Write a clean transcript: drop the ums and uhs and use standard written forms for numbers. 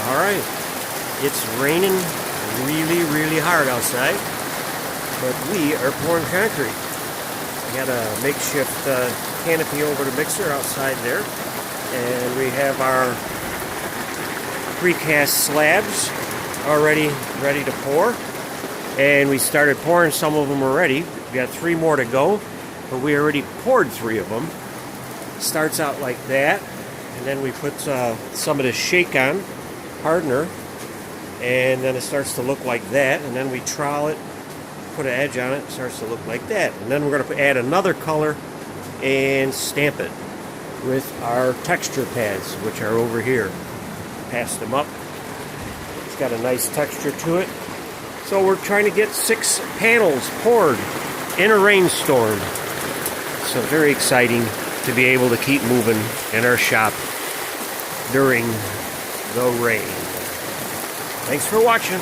Alright, it's raining really hard outside, but we are pouring concrete. We got a makeshift canopy over the mixer outside there, and we have our precast slabs already ready to pour, and we started pouring some of them already. We got 3 more to go, but we already poured 3 of them. Starts out like that, and then we put some of the shake on hardener, and then it starts to look like that, and then we trowel it, put an edge on it, it starts to look like that, and then we're going to add another color and stamp it with our texture pads, which are over here. Pass them up. It's got a nice texture to it. So we're trying to get 6 panels poured in a rainstorm. So very exciting to be able to keep moving in our shop during the rain. Thanks for watching.